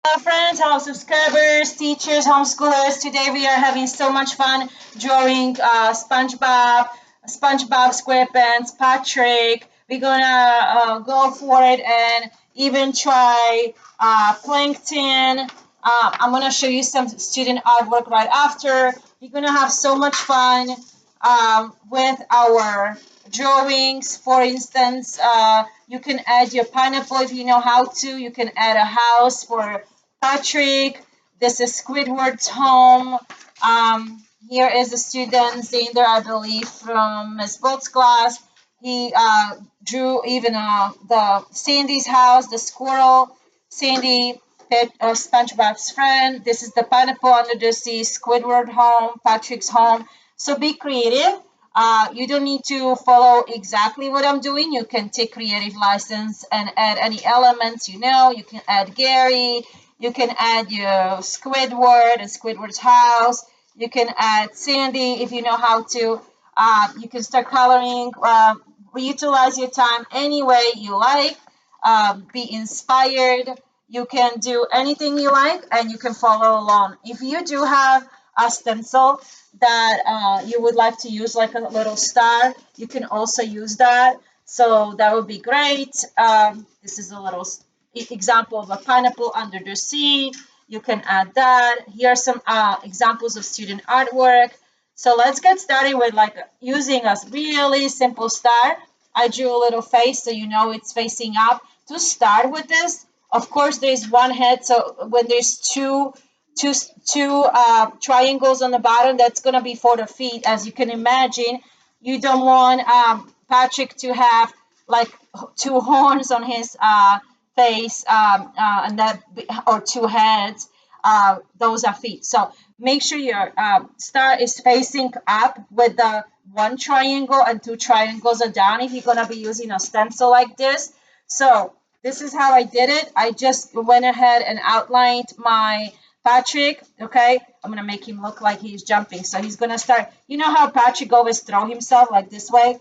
Hello friends, hello subscribers, teachers, homeschoolers. Today we are having so much fun drawing SpongeBob SquarePants, Patrick. We're gonna go for it and even try Plankton. I'm gonna show you some student artwork right after. We're gonna have so much fun with our drawings. For instance, you can add your pineapple if you know how to. You can add a house for Patrick. This is Squidward's home. Here is a student, Zander, I believe, from Miss Bolt's class. He drew even the Sandy's house, the squirrel, Sandy, SpongeBob's friend. This is the pineapple under the sea, Squidward home, Patrick's home. So be creative. You don't need to follow exactly what I'm doing. You can take creative license and add any elements you know. You can add Gary. You can add your Squidward and Squidward's house. You can add Sandy if you know how to. You can start coloring. Utilize your time any way you like. Be inspired. You can do anything you like and you can follow along. If you do have a stencil that you would like to use like a little star, you can also use that. So that would be great. This is a little example of a pineapple under the sea. You can add that. Here are some examples of student artwork. So let's get started with like using a really simple star. I drew a little face so you know it's facing up. To start with this, of course, there's one head. So when there's two triangles on the bottom, that's going to be for the feet. As you can imagine, you don't want Patrick to have like two horns on his face and that or two heads. Those are feet. So make sure your star is facing up with the one triangle and two triangles are down if you're going to be using a stencil like this. So this is how I did it. I just went ahead and outlined my Patrick. Okay, I'm going to make him look like he's jumping. So he's going to start, you know how Patrick always throw himself like this way?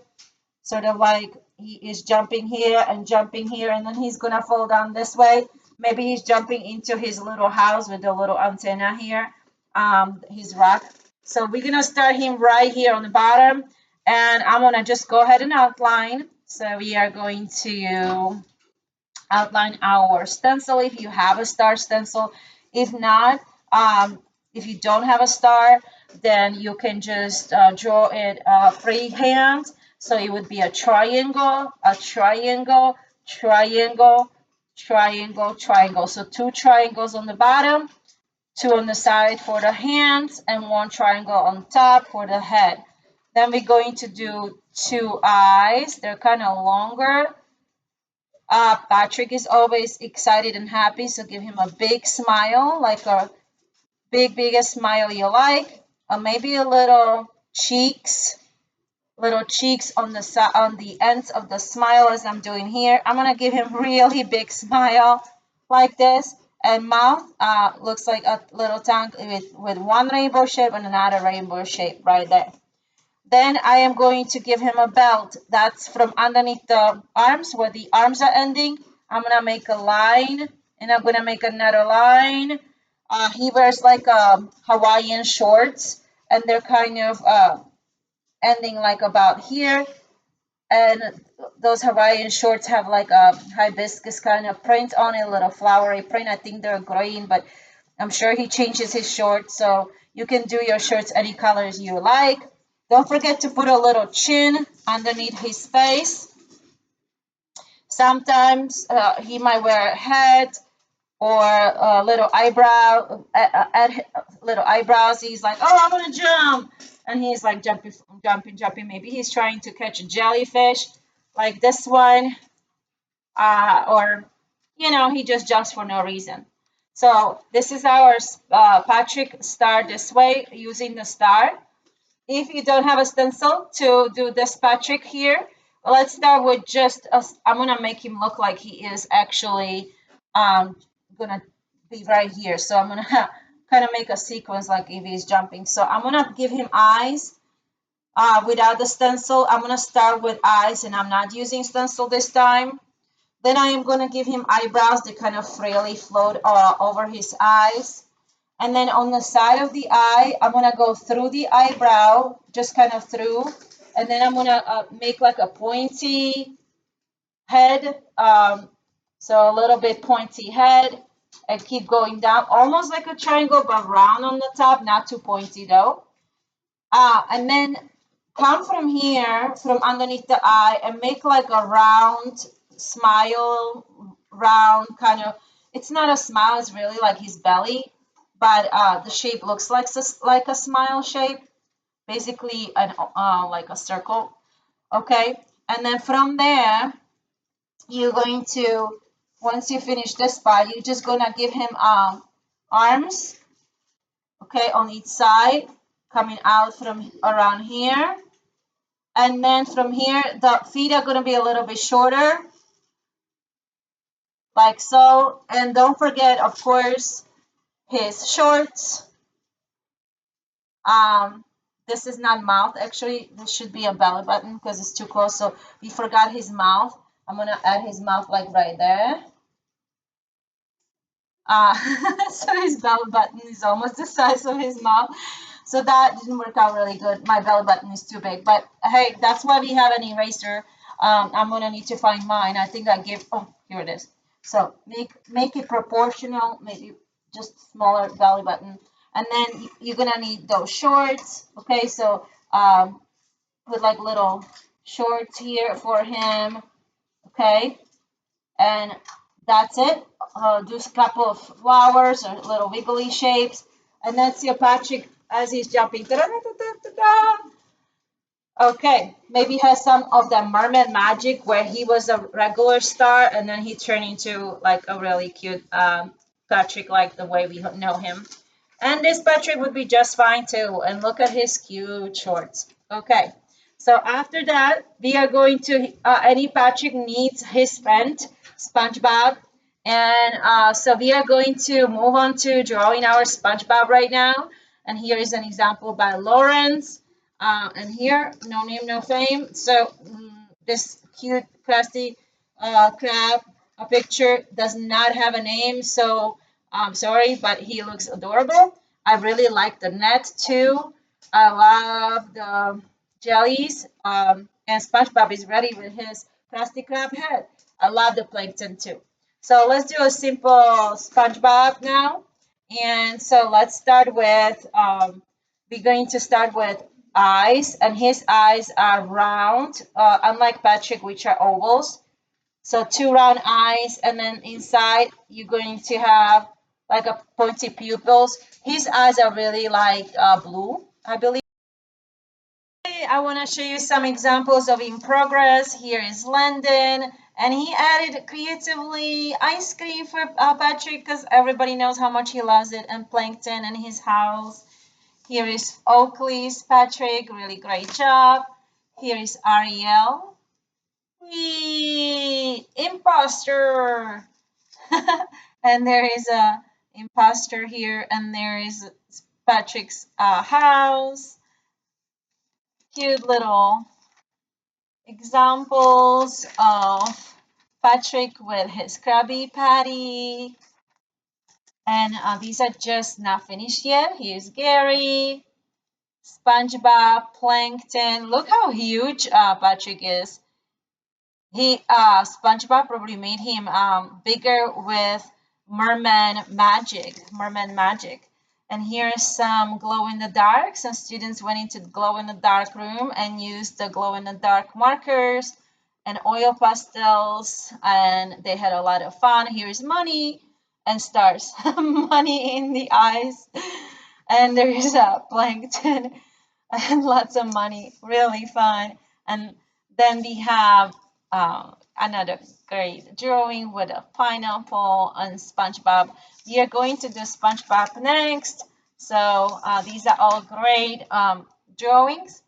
Sort of like he is jumping here and then he's going to fall down this way. Maybe he's jumping into his little house with the little antenna here, his rock. So we're going to start him right here on the bottom. And I'm going to just go ahead and outline. So we are going to outline our stencil if you have a star stencil. If not, if you don't have a star, then you can just draw it freehand. So it would be a triangle, triangle, triangle. So two triangles on the bottom, two on the side for the hands, and one triangle on top for the head. Then we're going to do two eyes. They're kind of longer. Patrick is always excited and happy, so give him a big smile, like a biggest smile you like, or maybe a little cheeks on the ends of the smile as I'm doing here. I'm gonna give him really big smile like this, and mouth looks like a little tongue with one rainbow shape and another rainbow shape right there. Then I am going to give him a belt. That's from underneath the arms where the arms are ending. I'm going to make a line and I'm going to make another line. He wears like Hawaiian shorts and they're kind of ending like about here. And those Hawaiian shorts have like a hibiscus kind of print on it, a little flowery print. I think they're green, but I'm sure he changes his shorts. So you can do your shirts any colors you like. Don't forget to put a little chin underneath his face. Sometimes he might wear a hat or a little eyebrow, add little eyebrows. He's like, oh, I'm gonna jump, and he's like jumping. Maybe he's trying to catch a jellyfish, like this one, or he just jumps for no reason. So this is our Patrick star this way using the star. If you don't have a stencil to do this Patrick here, let's start with just, I'm going to make him look like he is actually going to be right here. So I'm going to kind of make a sequence like if he's jumping. So I'm going to give him eyes without the stencil. I'm going to start with eyes and I'm not using stencil this time. Then I am going to give him eyebrows that kind of freely float over his eyes. And then on the side of the eye, I'm going to go through the eyebrow, just kind of through. And then I'm going to make like a pointy head. So a little bit pointy head. And keep going down, almost like a triangle, but round on the top, not too pointy though. And then come from here, from underneath the eye, and make like a round smile, round kind of. It's not a smile; it's really like his belly, but the shape looks like a smile shape, basically an like a circle. Okay, and then from there, you're going to once you finish this part, you're just gonna give him arms, okay, on each side, coming out from around here. And then from here, the feet are going to be a little bit shorter, like so. And don't forget, of course, his shorts. Um, this is not mouth. Actually, this should be a belly button because it's too close. So we forgot his mouth. I'm going to add his mouth like right there. Uh, so his belly button is almost the size of his mouth. So that didn't work out really good. My belly button is too big. But hey, that's why we have an eraser. I'm gonna need to find mine. I think I gave. Oh, here it is. So make it proportional. Maybe just smaller belly button. And then you're gonna need those shorts. Okay, so put like little shorts here for him. Okay, and that's it. Do a couple of flowers or little wiggly shapes, and that's your Patrick as he's jumping. Okay, maybe has some of the mermaid magic where he was a regular star and then he turned into like a really cute Patrick, like the way we know him. And this Patrick would be just fine too. And look at his cute shorts. Okay, so after that, we are going to, any Patrick needs his friend, Spongebob. And so we are going to move on to drawing our Spongebob right now. And here is an example by Lawrence. And here, no name, no fame. So this cute, crusty crab, a picture does not have a name. So I'm sorry, but he looks adorable. I really like the net too. I love the jellies. And SpongeBob is ready with his Krusty Krab head. I love the plankton too. So let's do a simple SpongeBob now. And so let's start with, we're going to start with eyes. And his eyes are round, unlike Patrick, which are ovals. So two round eyes, and then inside you're going to have like a pointy pupils. His eyes are really like blue, I believe. I want to show you some examples of in progress. Here is Landon, and he added creatively ice cream for Patrick because everybody knows how much he loves it, and plankton in his house. Here is Oakley's Patrick, really great job. Here is Ariel. Whee! Imposter! And there is a imposter here, and there is Patrick's house. Cute little examples of Patrick with his Krabby Patty. And these are just not finished yet. Here's Gary, SpongeBob, Plankton. Look how huge Patrick is. SpongeBob probably made him bigger with merman magic. And here's some glow in the dark. Some students went into the glow in the dark room and used the glow in the dark markers and oil pastels, and they had a lot of fun. Here's money and stars, money in the eyes, and there is a plankton and lots of money, really fun. And then we have another great drawing with a pineapple and SpongeBob. We are going to do SpongeBob next. So these are all great drawings.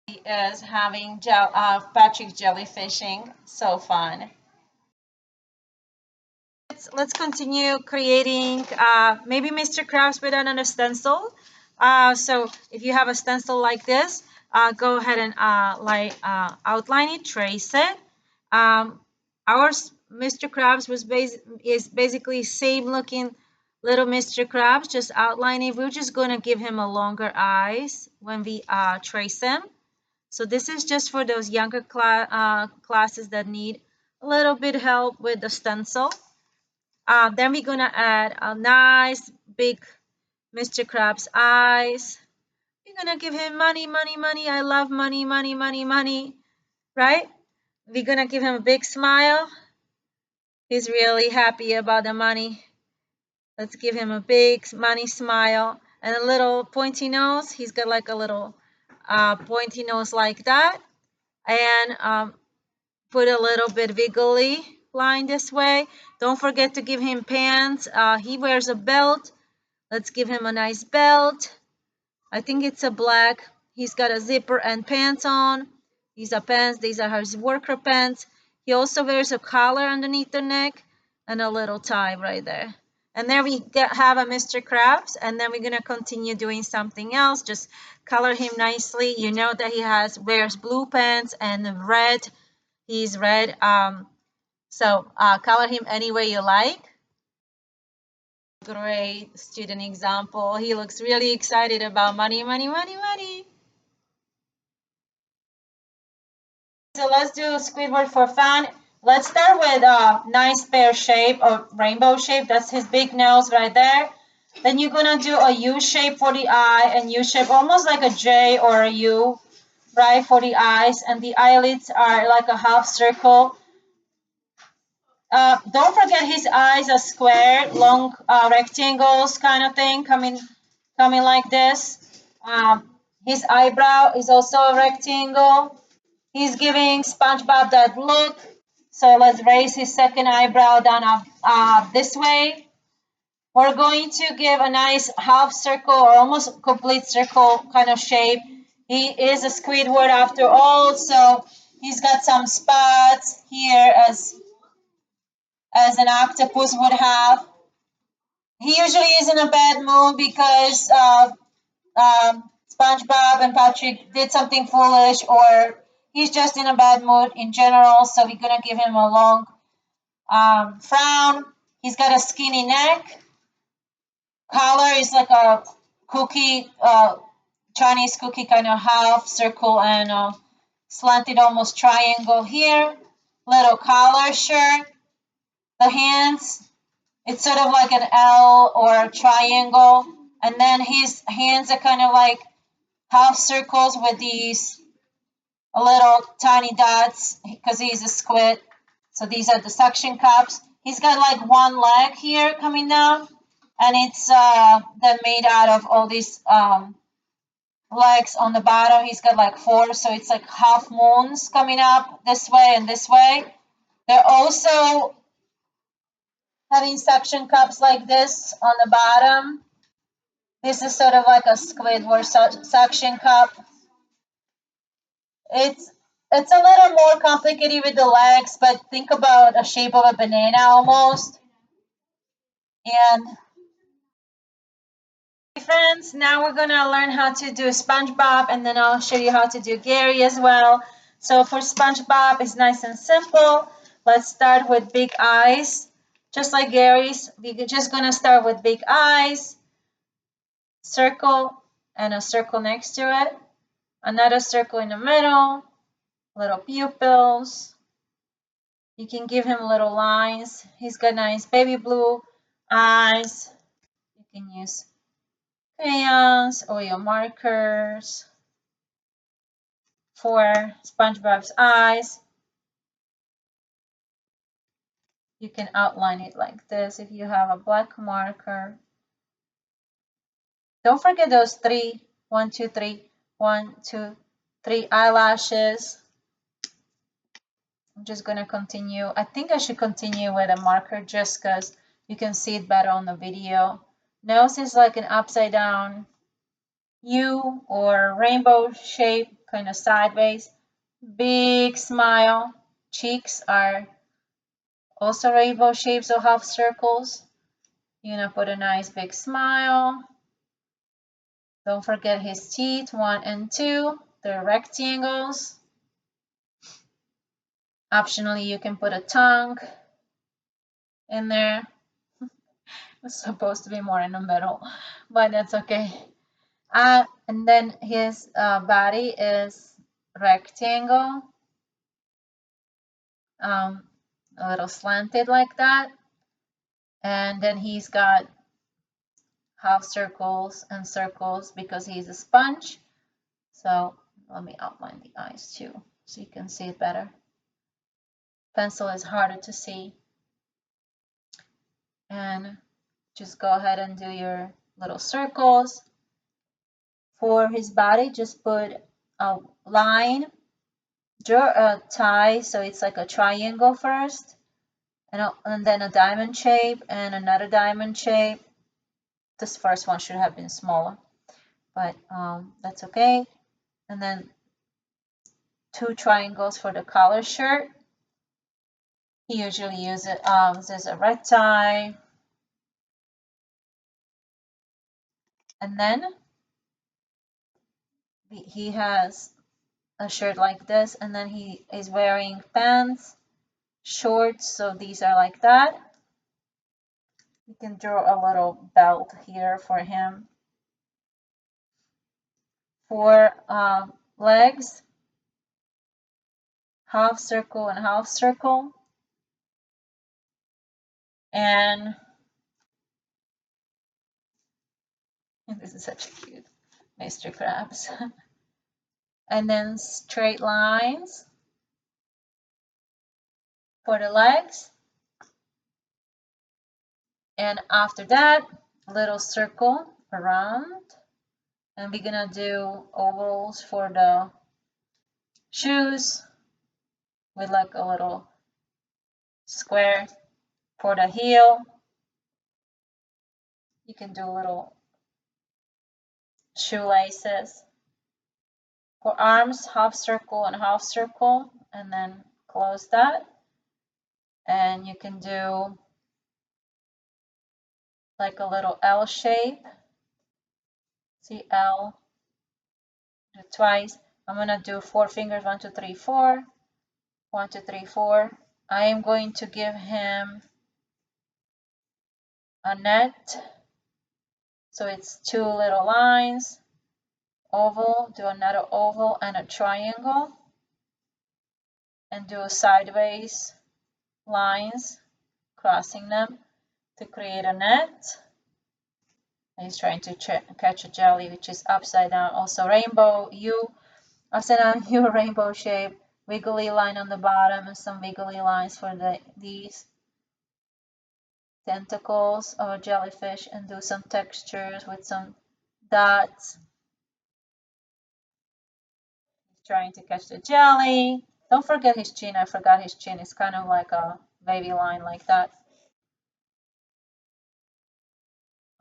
He is having Patrick jellyfishing, so fun. Let's continue creating maybe Mr. Krabs with another stencil. So if you have a stencil like this, go ahead and outline it, trace it. Our Mr. Krabs is basically same looking little Mr. Krabs, just outlining. We're just going to give him a longer eyes when we trace him. So this is just for those younger classes that need a little bit help with the stencil. Then we're going to add a nice big Mr. Krabs eyes. We're going to give him money, money, money. I love money, money, money, money, right? We're going to give him a big smile. He's really happy about the money. Let's give him a big money smile and a little pointy nose. He's got like a little pointy nose like that. And put a little bit wiggly line this way. Don't forget to give him pants. He wears a belt. Let's give him a nice belt. I think it's a black. He's got a zipper and pants on. These are pants. These are his worker pants. He also wears a collar underneath the neck and a little tie right there. And there we have a Mr. Krabs. And then we're going to continue doing something else. Just color him nicely. You know that he wears blue pants and red. He's red. So color him any way you like. Great student example. He looks really excited about money, money, money, money. So let's do Squidward for fun. Let's start with a nice pear shape or rainbow shape. That's his big nose right there. Then you're gonna do a U shape for the eye and U shape, almost like a J or a U, right, for the eyes. And the eyelids are like a half circle. Don't forget his eyes are square, long rectangles kind of thing, coming like this. His eyebrow is also a rectangle. He's giving SpongeBob that look. So let's raise his second eyebrow down up this way. We're going to give a nice half circle or almost complete circle kind of shape. He is a Squidward after all, so he's got some spots here as an octopus would have. He usually is in a bad mood because SpongeBob and Patrick did something foolish, or he's just in a bad mood in general. So we're gonna give him a long frown. He's got a skinny neck. Collar is like a cookie, Chinese cookie kind of half circle and slanted almost triangle here. Little collar shirt. The hands, it's sort of like an L or a triangle. And then his hands are kind of like half circles with these little tiny dots because he's a squid. So these are the suction cups. He's got like one leg here coming down, and it's then made out of all these legs on the bottom. He's got like four, so it's like half moons coming up this way and this way. They're also having suction cups like this on the bottom. This is sort of like a Squidward suction cup. It's a little more complicated with the legs, but think about a shape of a banana almost. And friends, now we're gonna learn how to do SpongeBob, and then I'll show you how to do Gary as well. So for SpongeBob, it's nice and simple. Let's start with big eyes, just like Gary's. We're just gonna start with big eyes, circle, and a circle next to it, another circle in the middle, little pupils. You can give him little lines. He's got nice baby blue eyes. You can use crayons or your markers for SpongeBob's eyes. You can outline it like this if you have a black marker. Don't forget those 3, 1, 2, 3, 1, 2, 3 eyelashes. I'm just gonna continue. I think I should continue with a marker just because you can see it better on the video. Nose is like an upside down U or rainbow shape, kind of sideways. Big smile. Cheeks are also rainbow shapes or half circles. You're gonna put a nice big smile. Don't forget his teeth, 1 and 2. They're rectangles. Optionally, you can put a tongue in there. It's supposed to be more in the middle, but that's okay. And then his body is rectangle, a little slanted like that. And then he's got half circles and circles because he's a sponge. So let me outline the eyes too, so you can see it better. Pencil is harder to see. And just go ahead and do your little circles. For his body, just put a line, draw a tie so it's like a triangle first, and then a diamond shape and another diamond shape. This first one should have been smaller, but that's okay. And then 2 triangles for the collar shirt. He usually uses a red tie. And then he has a shirt like this, and then he is wearing pants, shorts, so these are like that. You can draw a little belt here for him. For legs, half circle and half circle. And this is such a cute Mr. Krabs. And then straight lines for the legs. And after that, little circle around. And we're gonna do ovals for the shoes with like a little square for the heel. You can do little shoelaces. For arms, half circle and half circle, and then close that. And you can do like a little L shape. See L, do twice. I'm gonna do 4 fingers, 1, 2, 3, 4. 1, 2, 3, 4. I am going to give him a net. So it's 2 little lines, oval, do another oval and a triangle, and do sideways lines, crossing them to create a net. He's trying to catch a jelly, which is upside down. Also rainbow U, upside down U, rainbow shape, wiggly line on the bottom, and some wiggly lines for these tentacles of a jellyfish, and do some textures with some dots. He's trying to catch the jelly. Don't forget his chin. I forgot his chin. It's kind of like a wavy line like that.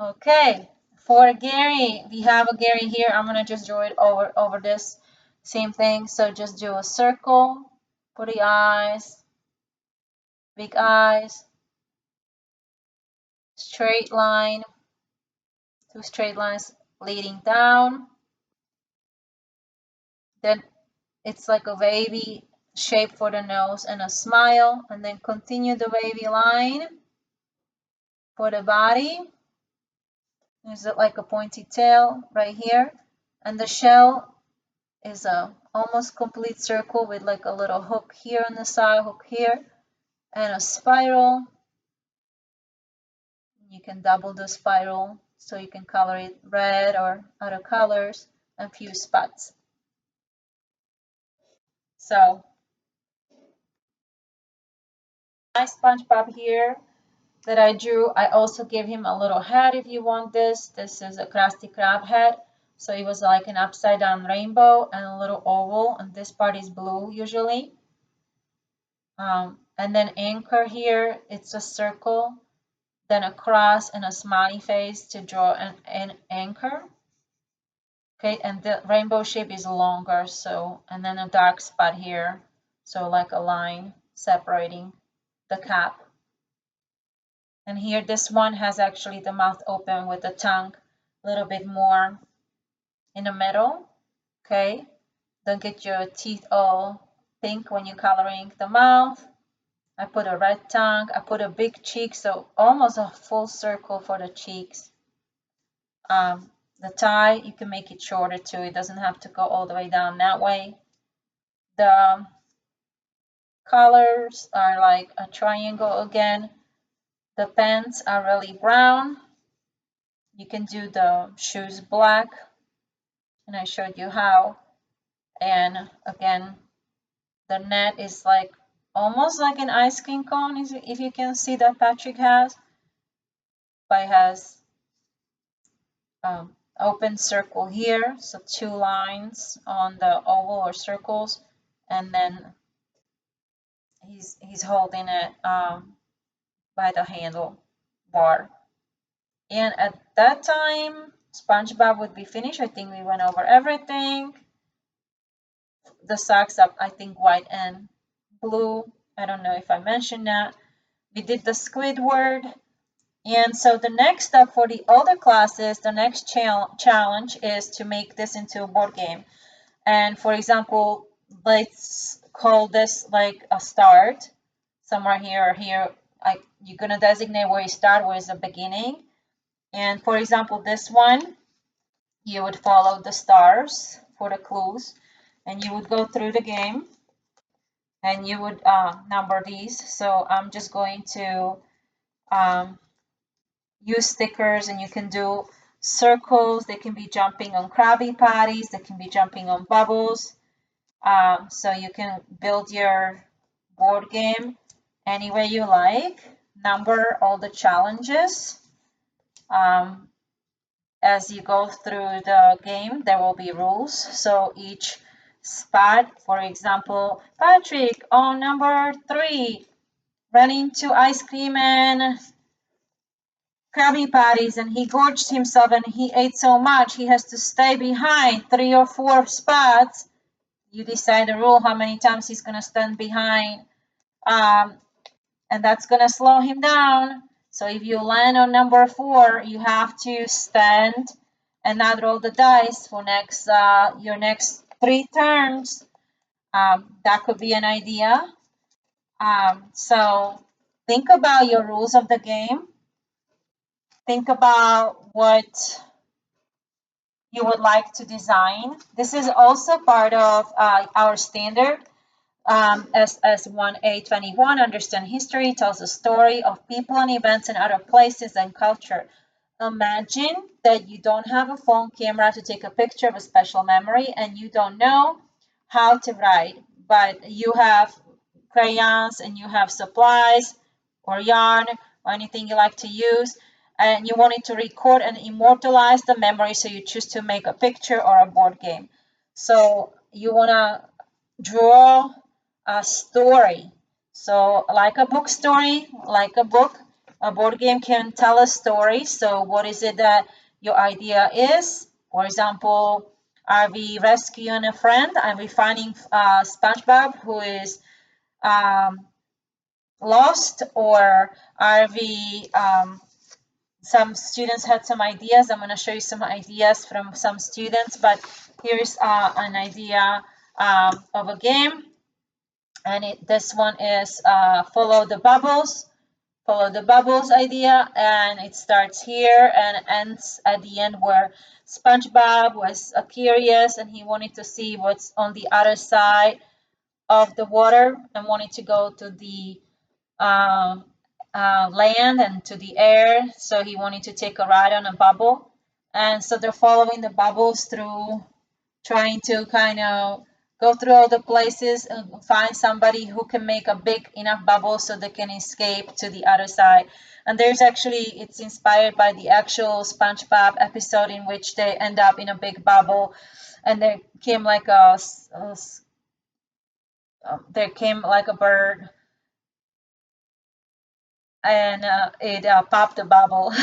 Okay, for Gary, we have a Gary here. I'm gonna just draw it over this same thing. So just do a circle for the eyes, big eyes, straight line, 2 straight lines leading down. Then it's like a wavy shape for the nose and a smile, and then continue the wavy line for the body. There's like a pointy tail right here, and the shell is a almost complete circle with like a little hook here on the side, hook here, and a spiral. You can double the spiral so you can color it red or other colors, and few spots. So my Spongebob here that I drew, I also gave him a little head if you want this. This is a Krusty Krab head. So it was like an upside down rainbow and a little oval, and this part is blue usually. And then anchor here, it's a circle, then a cross and a smiley face to draw an anchor. Okay, and the rainbow shape is longer, so, and then a dark spot here, so like a line separating the cap. And here, this one has actually the mouth open with the tongue a little bit more in the middle. Okay, don't get your teeth all think when you're coloring the mouth. I put a red tongue. I put a big cheek, so almost a full circle for the cheeks. The tie, you can make it shorter too. It doesn't have to go all the way down that way. The colors are like a triangle again. The pants are really brown. You can do the shoes black, and I showed you how. And again, the net is like almost like an ice cream cone, if you can see that Patrick has, but it has open circle here, so 2 lines on the oval or circles, and then he's holding it by the handle bar. And at that time, SpongeBob would be finished. I think we went over everything. The socks up, I think white and blue. I don't know if I mentioned that. We did the Squidward. And so the next step for the other classes, the next challenge is to make this into a board game. And for example, let's call this like a start. Somewhere here or here, like you're gonna designate where you start, where is the beginning. And for example, this one, you would follow the stars for the clues, and you would go through the game, and you would number these. So I'm just going to use stickers, and you can do circles. They can be jumping on Krabby Patties. They can be jumping on bubbles. So you can build your board game any way you like. Number all the challenges. As you go through the game, there will be rules. So each spot, for example, Patrick on number 3, running to ice cream and Krabby Patties, and he gorged himself and he ate so much he has to stay behind 3 or 4 spots. You decide the rule how many times he's going to stand behind, and that's going to slow him down. So if you land on number 4, you have to stand and not roll the dice for your next 3 turns. That could be an idea. So think about your rules of the game. Think about what you would like to design. This is also part of our standard. SS1A21, understand history, tells a story of people and events in other places and culture. Imagine that you don't have a phone camera to take a picture of a special memory and you don't know how to write, but you have crayons and you have supplies or yarn or anything you like to use, and you wanted to record and immortalize the memory, so you choose to make a picture or a board game. So you want to draw a story. So like a book story, like a book, a board game can tell a story. So what is it that your idea is? For example, are we rescuing a friend? Are we finding SpongeBob who is lost? Or are we some students had some ideas. I'm going to show you some ideas from some students, but here's an idea of a game, and this one is follow the bubbles idea, and it starts here and ends at the end where SpongeBob was curious and he wanted to see what's on the other side of the water and wanted to go to the land and to the air, so he wanted to take a ride on a bubble. And so they're following the bubbles through, trying to kind of go through all the places and find somebody who can make a big enough bubble so they can escape to the other side. And there's actually, it's inspired by the actual SpongeBob episode in which they end up in a big bubble, and there came like a bird, and it popped the bubble.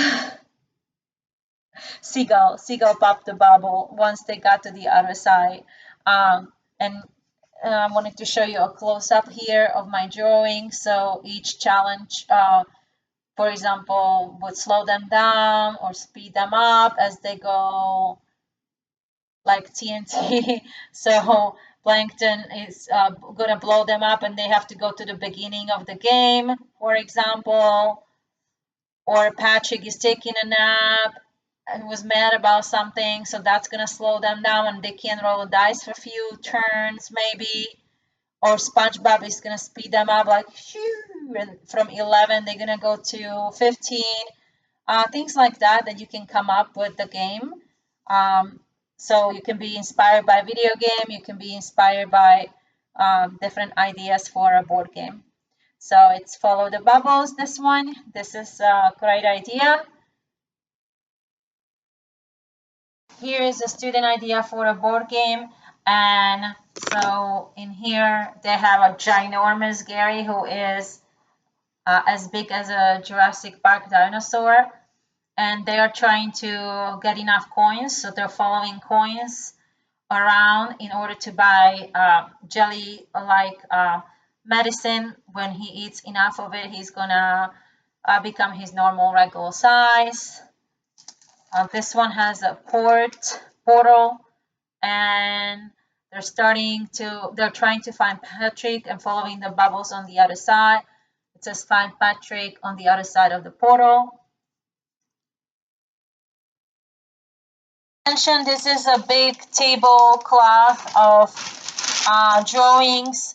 Seagull popped the bubble once they got to the other side. And I wanted to show you a close-up here of my drawing. So each challenge, for example, would slow them down or speed them up as they go, like TNT. So Plankton is gonna blow them up and they have to go to the beginning of the game, for example. Or Patrick is taking a nap and was mad about something, so that's gonna slow them down and they can't roll a dice for a few turns maybe. Or SpongeBob is gonna speed them up like shoo, and from 11 they're gonna go to 15. Things like that you can come up with the game. So you can be inspired by a video game, you can be inspired by different ideas for a board game. So it's follow the bubbles, this one. This is a great idea. Here is a student idea for a board game. And so in here, they have a ginormous Gary who is as big as a Jurassic Park dinosaur. And they are trying to get enough coins. So they're following coins around in order to buy jelly-like medicine. When he eats enough of it, he's gonna become his normal regular size. This one has a portal, and they're trying to find Patrick and following the bubbles on the other side. It says find Patrick on the other side of the portal. This is a big tablecloth of drawings.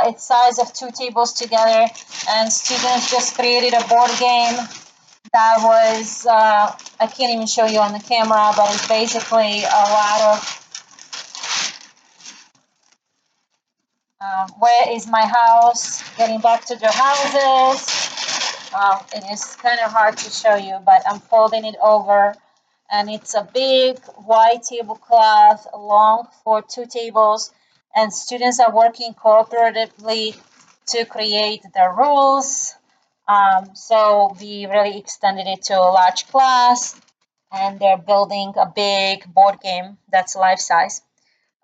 It's size of 2 tables together, and students just created a board game that was I can't even show you on the camera, but it's basically a lot of where is my house, getting back to their houses. It is kind of hard to show you, but I'm folding it over, and it's a big white tablecloth, long for 2 tables, and students are working cooperatively to create the rules. So we really extended it to a large class, and they're building a big board game that's life size.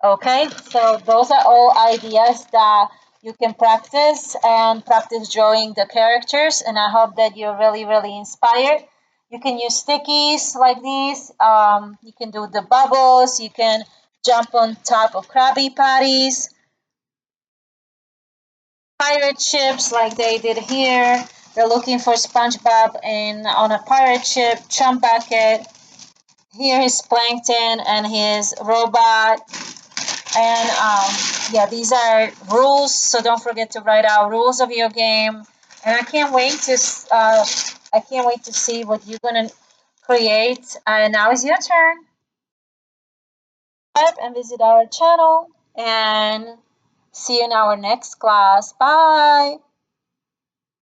Okay, so those are all ideas that you can practice and practice drawing the characters, and I hope that you're really, really inspired. You can use stickies like these. You can do the bubbles. You can jump on top of Krabby Patties. Pirate ships like they did here. They're looking for SpongeBob on a pirate ship. Chum Bucket. Here is Plankton and his robot. And yeah, these are rules, so don't forget to write out rules of your game. And I can't wait to see what you're gonna create. And now is your turn. Subscribe and visit our channel, and see you in our next class. Bye.